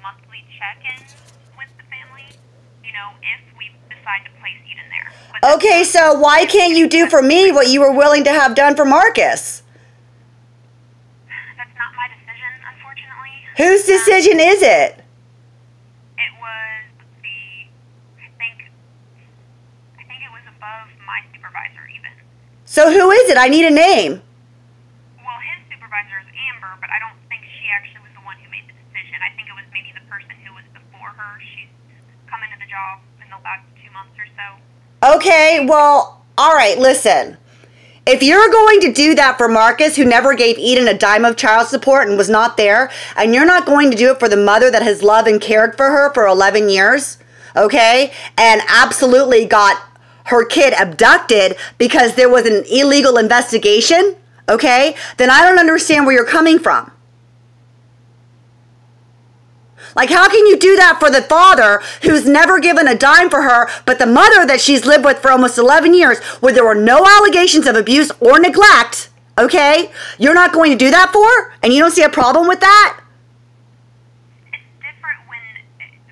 monthly check-ins with the family, you know, if we decide to place Eden there. But Okay, so why can't you do for me what you were willing to have done for Marcus? that's not my decision, unfortunately. Whose decision is it? It was I think it was above my supervisor even. So who is it? I need a name. Well, his supervisor is Amber, but I don't think she actually was the one who made the decision. I think it was maybe the person who was before her. She's come into the job in the last 2 months or so. Okay, well, all right, listen. If you're going to do that for Marcus, who never gave Eden a dime of child support and was not there, and you're not going to do it for the mother that has loved and cared for her for 11 years, okay, and absolutely got her kid abducted because there was an illegal investigation, okay, then I don't understand where you're coming from. Like, how can you do that for the father who's never given a dime for her, but the mother that she's lived with for almost 11 years, where there were no allegations of abuse or neglect, okay? You're not going to do that for? And you don't see a problem with that? It's different when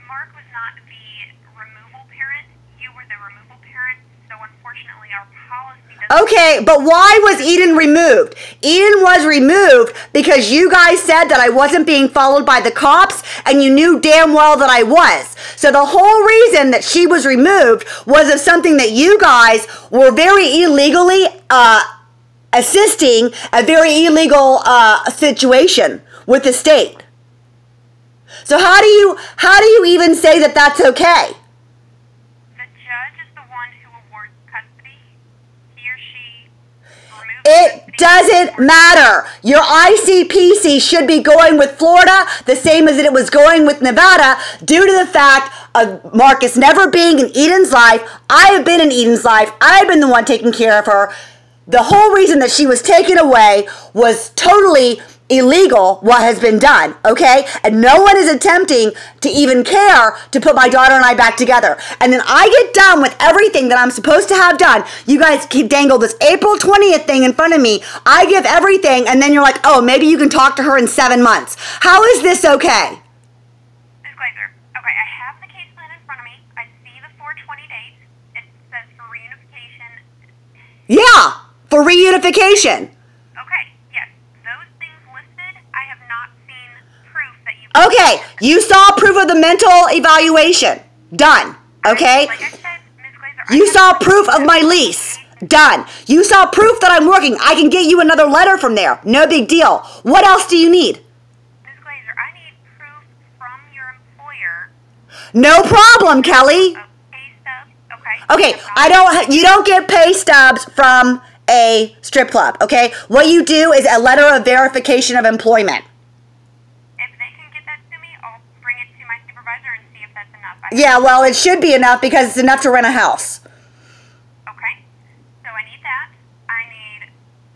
Mark was not the removal parent. You were the removal parent, so unfortunately our policy doesn't... Okay, but why was Eden removed? Eden was removed because you guys said that I wasn't being followed by the cops, and you knew damn well that I was. So the whole reason that she was removed was of something that you guys were very illegally assisting a very illegal situation with the state. So how do you even say that that's okay? The judge is the one who awards custody. He or she removes It doesn't matter. Your ICPC should be going with Florida the same as it was going with Nevada due to the fact of Marcus never being in Eden's life. I have been in Eden's life. I've been the one taking care of her. The whole reason that she was taken away was totally illegal, what has been done, okay? And no one is attempting to even care to put my daughter and I back together. And then I get done with everything that I'm supposed to have done. You guys keep dangle this April 20th thing in front of me. I give everything, and then you're like, oh, maybe you can talk to her in 7 months. How is this okay? Ms. Glazer, okay, I have the case plan in front of me. I see the 420 date. It says for reunification. Yeah, for reunification. Okay, yes, those things listed, I have not seen proof that you... Okay, you saw proof of the mental evaluation. Done. Okay? Like I said, Ms. Glazer... You saw proof of my lease. Done. You saw proof that I'm working. I can get you another letter from there. No big deal. What else do you need? Ms. Glazer, I need proof from your employer No problem, Kelly. of pay stubs, okay? Okay, you don't get pay stubs from a strip club, okay? What you do is a letter of verification of employment. If they can get that to me, I'll bring it to my supervisor and see if that's enough. Yeah, well, it should be enough because it's enough to rent a house. Okay, so I need that. I need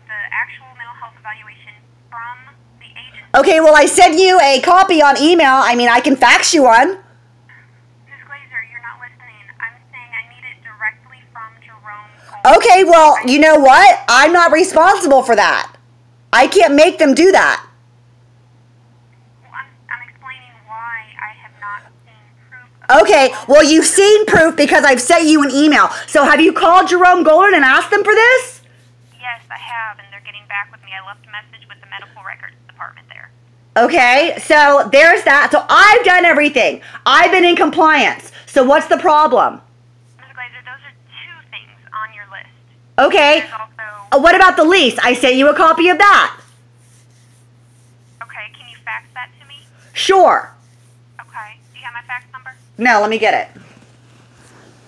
the actual mental health evaluation from the agency. Okay, well, I sent you a copy on email. I mean, I can fax you one. Ms. Glazer, you're not listening. I'm saying I need it directly from Jerome Coleman. Okay, well, you know what? I'm not responsible for that. I can't make them do that. Well, I'm explaining why I have not seen proof of... Okay, well, you've seen proof because I've sent you an email. So have you called Jerome Golden and asked them for this? Yes, I have, and they're getting back with me. I left a message with the medical records department there. Okay, so there's that. So I've done everything. I've been in compliance. So what's the problem? Ms. Glazer, those are two things on your list. Okay, There's also... what about the lease? I sent you a copy of that. Okay, can you fax that to me? Sure. Okay. Do you have my fax number? No, let me get it.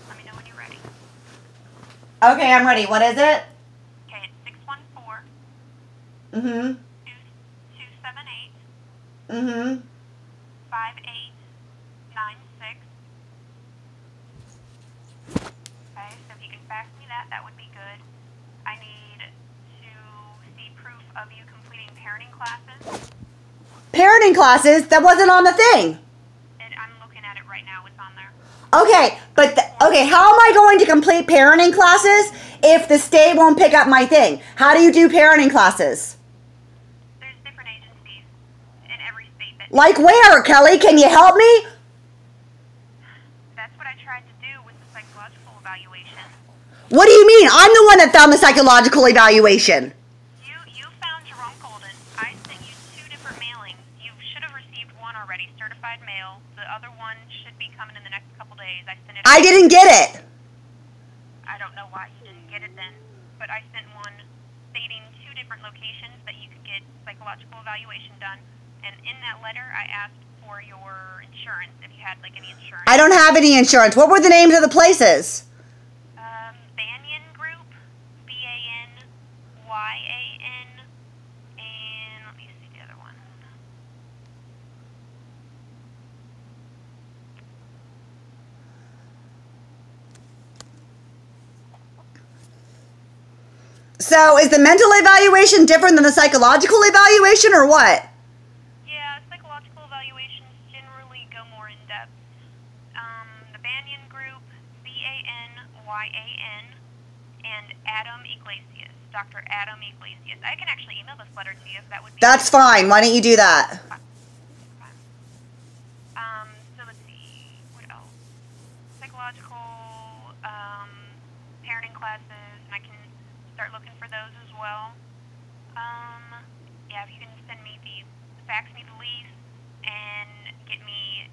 Let me know when you're ready. Okay, I'm ready. What is it? Okay, it's 614 Mm-hmm. 278 Mm-hmm. 5896. Okay, so if you can fax me that, that would be good. I need to see proof of you completing parenting classes. Parenting classes? That wasn't on the thing. I'm looking at it right now. It's on there. Okay, but okay, how am I going to complete parenting classes if the state won't pick up my thing? How do you do parenting classes? There's different agencies in every state that Like where, Kelly? Can you help me? That's what I tried to do with the psychological evaluation. What do you mean? I'm the one that found the psychological evaluation. You found Jerome Golden. I sent you 2 different mailings. You should have received one already, certified mail. The other one should be coming in the next couple days. I sent it. I didn't get it. I don't know why you didn't get it then, but I sent one stating 2 different locations that you could get psychological evaluation done. And in that letter, I asked for your insurance, if you had like any insurance. I don't have any insurance. What were the names of the places? Banyan Group, BANYAN, and let me see the other one. So is the mental evaluation different than the psychological evaluation or what? Yeah, psychological evaluations generally go more in depth. The Banyan Group, BANYAN, and Adam Iglesias, Dr. Adam Iglesias. I can actually email this letter to you if that would be. That's fine. Why don't you do that? So let's see, what else? Psychological, parenting classes, and I can start looking for those as well. Yeah, if you can fax me the lease and get me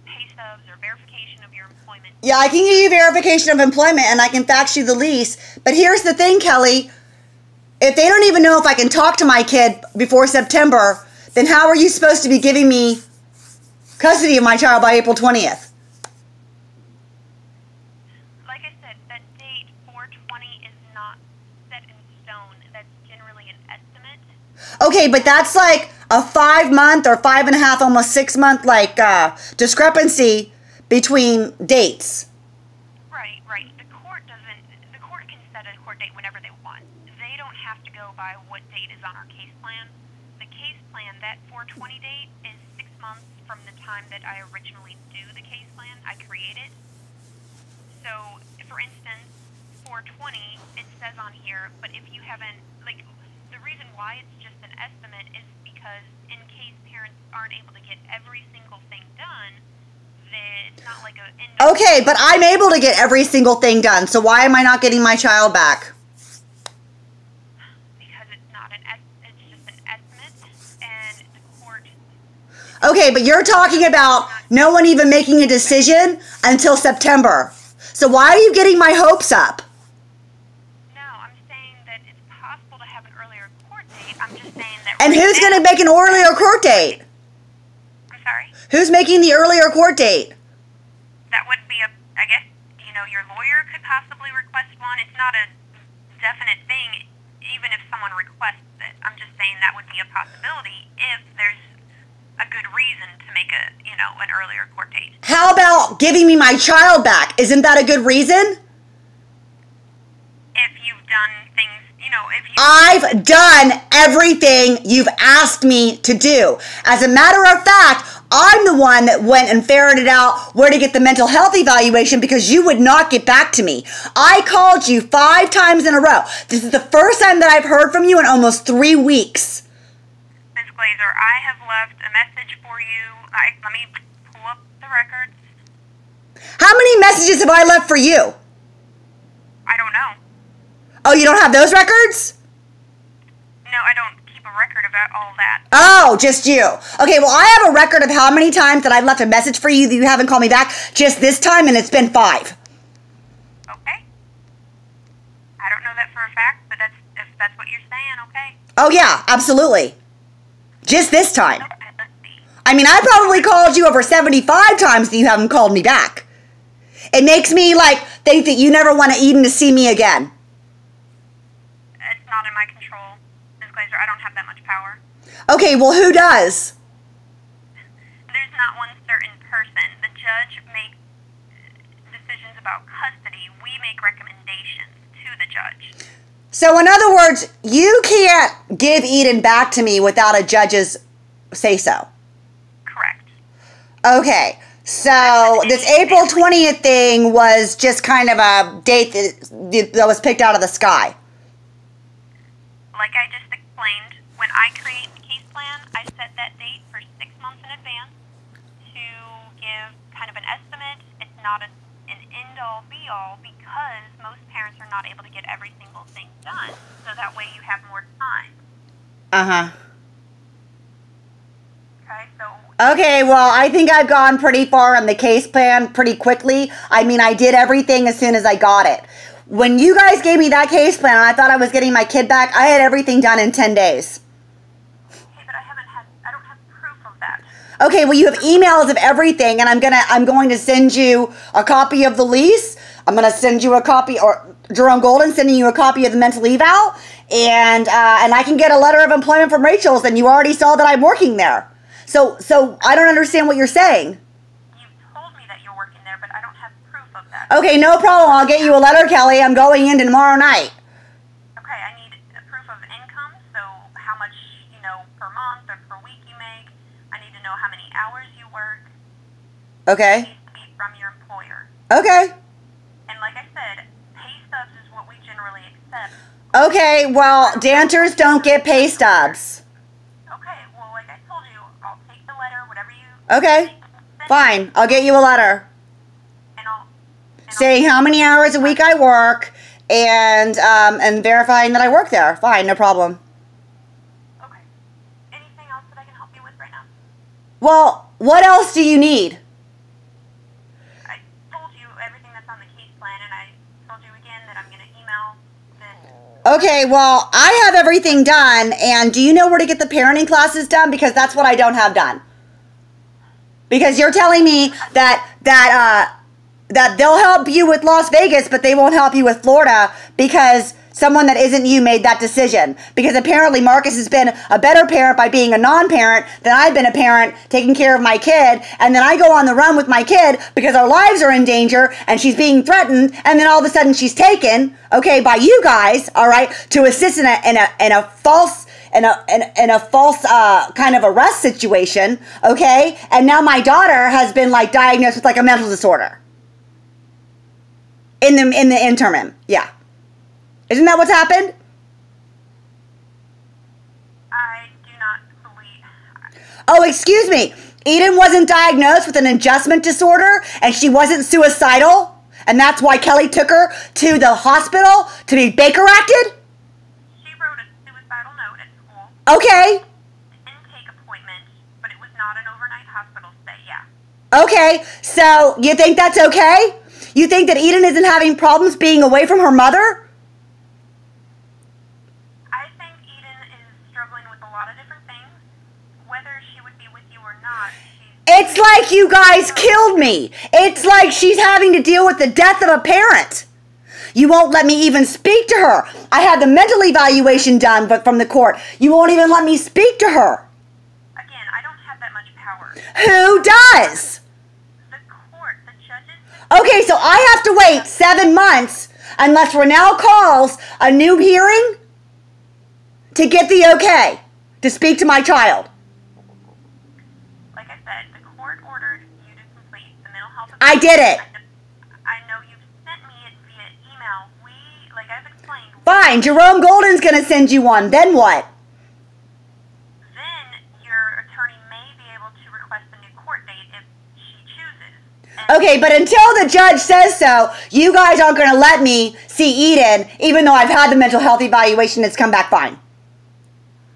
pay stubs or verification of your employment. Yeah, I can give you verification of employment and I can fax you the lease. But here's the thing, Kelly. If they don't even know if I can talk to my kid before September, then how are you supposed to be giving me custody of my child by April 20th? Like I said, that date, 4/20, is not set in stone. That's generally an estimate. Okay, but that's like a 5-month or 5.5, almost 6-month discrepancy between dates. Right. The court can set a court date whenever they want. They don't have to go by what date is on our case plan. The case plan, that 4/20 date, is 6 months from the time that I originally do the case plan. I create it. So, for instance, 4/20, it says on here, but if you haven't, the reason why it's just an estimate is because in case parents aren't able to get every single thing done, then it's not like a... Okay, but I'm able to get every single thing done, so why am I not getting my child back? Because it's just an estimate, and the court... Okay, but you're talking about no one even making a decision until September. So why are you getting my hopes up? No, I'm saying that it's possible to have an earlier court date. I'm just saying that... And who's going to make an earlier court date? I'm sorry? Who's making the earlier court date? That would be I guess, your lawyer could possibly request one. It's not a definite thing, even if someone requests it. I'm just saying that would be a possibility if there's a good reason to make an earlier court date. How about giving me my child back? Isn't that a good reason? If you've done things, if you... I've done everything you've asked me to do. As a matter of fact, I'm the one that went and ferreted out where to get the mental health evaluation because you would not get back to me. I called you 5 times in a row. This is the first time that I've heard from you in almost 3 weeks. Ms. Glazer, I have left a message for you. Let me pull up the records. How many messages have I left for you? I don't know. Oh, you don't have those records? No, I don't keep a record of all that. Oh, just you. Okay, well, I have a record of how many times that I've left a message for you that you haven't called me back just this time, and it's been 5. Okay. I don't know that for a fact, but if that's what you're saying, okay. Oh, yeah, absolutely. Just this time. Okay, let's see. I mean, I probably called you over 75 times that you haven't called me back. It makes me, think that you never want to see me again. It's not in my control, Ms. Glazer. I don't have that much power. Okay, well, who does? There's not one certain person. The judge makes decisions about custody. We make recommendations to the judge. So, in other words, you can't give Eden back to me without a judge's say-so. Correct. Okay, so this April 20th thing was just kind of a date that was picked out of the sky. Like I just explained, when I create the case plan, I set that date for 6 in advance to give kind of an estimate. It's not an end-all, be-all, because most parents are not able to get every single thing done. So that way you have more time. Uh-huh. Okay, so... Okay, well, I think I've gone pretty far on the case plan pretty quickly. I mean, I did everything as soon as I got it. When you guys gave me that case plan and I thought I was getting my kid back, I had everything done in 10 days. Okay, but I don't have proof of that. Okay, well, you have emails of everything, and I'm going to send you a copy of the lease. I'm going to send you a copy, or Jerome Golden sending you a copy of the mental eval, and I can get a letter of employment from Rachel's, and you already saw that I'm working there. So I don't understand what you're saying. You told me that you're working there, but I don't have proof of that. Okay, no problem. I'll get you a letter, Kelly. I'm going in tomorrow night. Okay, I need a proof of income, so how much, per month or per week you make. I need to know how many hours you work. Okay. It needs to be from your employer. Okay. And like I said, pay stubs is what we generally accept. Okay, well, Danters don't get pay stubs. Okay, well, like I told you, I'll take the letter, whatever you... Okay, fine. I'll get you a letter And I'll saying how many hours a week I work and verifying that I work there. Fine, no problem. Okay. Anything else that I can help you with right now? Well, what else do you need? I told you everything that's on the case plan, and I told you again that I'm going to email this. Okay, well, I have everything done, and do you know where to get the parenting classes done? Because that's what I don't have done. Because you're telling me that they'll help you with Las Vegas, but they won't help you with Florida because someone that isn't you made that decision. Because apparently Marcus has been a better parent by being a non-parent than I've been a parent taking care of my kid. And then I go on the run with my kid because our lives are in danger and she's being threatened. And then all of a sudden she's taken, okay, by you guys, all right, to assist in a false kind of arrest situation, okay? And now my daughter has been like diagnosed with like a mental disorder. In the interim, yeah. Isn't that what's happened? I do not believe... Oh, excuse me. Eden wasn't diagnosed with an adjustment disorder and she wasn't suicidal? And that's why Kelly took her to the hospital to be Baker acted? She wrote a suicidal note at school. Okay. Intake appointment, but it was not an overnight hospital stay, yeah. Okay, so you think that's okay? You think that Eden isn't having problems being away from her mother? I think Eden is struggling with a lot of different things. Whether she would be with you or not, It's like you guys killed me. It's like she's having to deal with the death of a parent. You won't let me even speak to her. I had the mental evaluation done, but from the court. You won't even let me speak to her. Again, I don't have that much power. Who does? The court, the judges... Okay, so I have to wait 7 months unless Rennell calls a new hearing to get the okay to speak to my child. Like I said, the court ordered you to complete the mental health... I did it. I know you've sent me it via email. Like I've explained... Fine, Jerome Golden's going to send you one. Then what? Then your attorney may be able to request a new court date if she chooses. Okay, but until the judge says so, you guys aren't going to let me see Eden, even though I've had the mental health evaluation that's come back fine.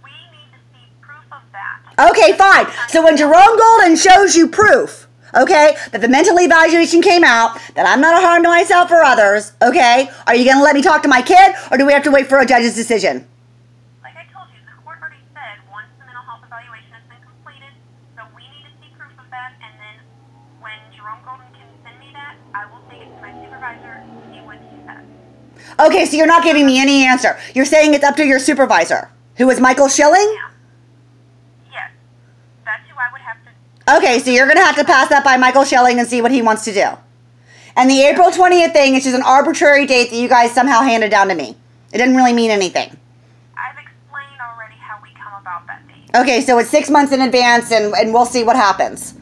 We need to see proof of that. Okay, fine. So when Jerome Golden shows you proof, okay, that the mental evaluation came out, that I'm not a harm to myself or others, okay, are you going to let me talk to my kid, or do we have to wait for a judge's decision? Like I told you, the court already said once the mental health evaluation has been completed, so we need to see proof of that, and then when Jerome Golden can send me that, I will take it to my supervisor and see what he says. Okay, so you're not giving me any answer. You're saying it's up to your supervisor, who is Michael Schilling? Yeah. Yes. That's who I would have to... Okay, so you're going to have to pass that by Michael Schilling and see what he wants to do. And the April 20th thing is just an arbitrary date that you guys somehow handed down to me. It didn't really mean anything. I've explained already how we come about that date. Okay, so it's 6 months in advance, and we'll see what happens.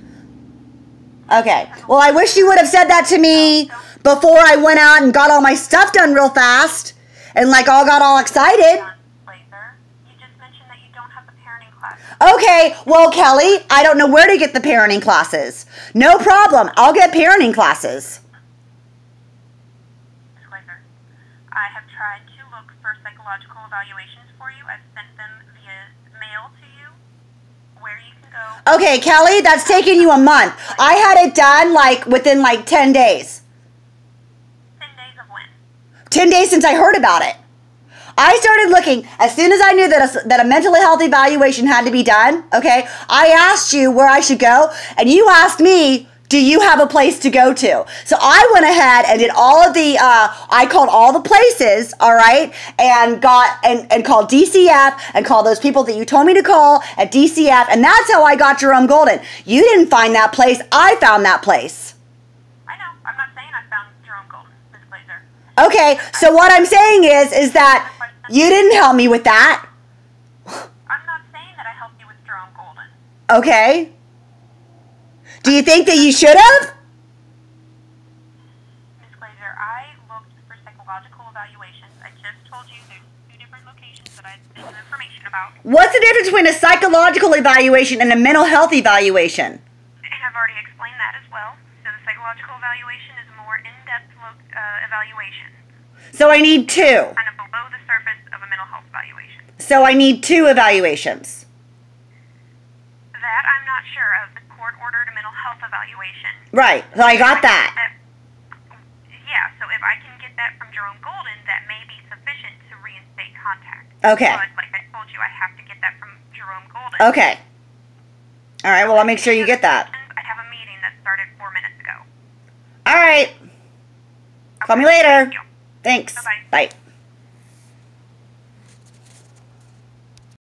Okay. Well, I wish you would have said that to me before I went out and got all my stuff done real fast and, got all excited. Later, you just mentioned that you don't have the parenting class. Okay, well, Kelly, I don't know where to get the parenting classes. No problem. I'll get parenting classes. Ms. Glazer, I have tried to look for psychological evaluations for you. I've sent them via mail to you where you can go. Okay, Kelly, that's taken you a month. I had it done within 10 days. 10 days of when? 10 days since I heard about it. I started looking as soon as I knew that a mentally health evaluation had to be done. Okay, I asked you where I should go, and you asked me, do you have a place to go to? So I went ahead and did all of the, I called all the places, all right, and called DCF and called those people that you told me to call at DCF, and that's how I got Jerome Golden. You didn't find that place, I found that place. I know, I'm not saying I found Jerome Golden, Ms. Glazer. Okay, so what I'm saying is that you didn't help me with that. I'm not saying that I helped you with Jerome Golden. Okay. Do you think that you should have? Ms. Glazer, I looked for psychological evaluations. I just told you there's 2 different locations that I sent you information about. What's the difference between a psychological evaluation and a mental health evaluation? And I've already explained that as well. So the psychological evaluation is a more in-depth evaluation. So I need 2. Kind of below the surface of a mental health evaluation. So I need 2 evaluations. That I'm not sure of. The court ordered a mental health evaluation. Right. So I got that. Yeah, so if I can get that from Jerome Golden, that may be sufficient to reinstate contact. Okay. But like I told you, I have to get that from Jerome Golden. Okay. All right, well, I'll make sure you get that. I have a meeting that started 4 minutes ago. All right. Call me Okay, later. thank you. Thanks. Bye-bye. Bye.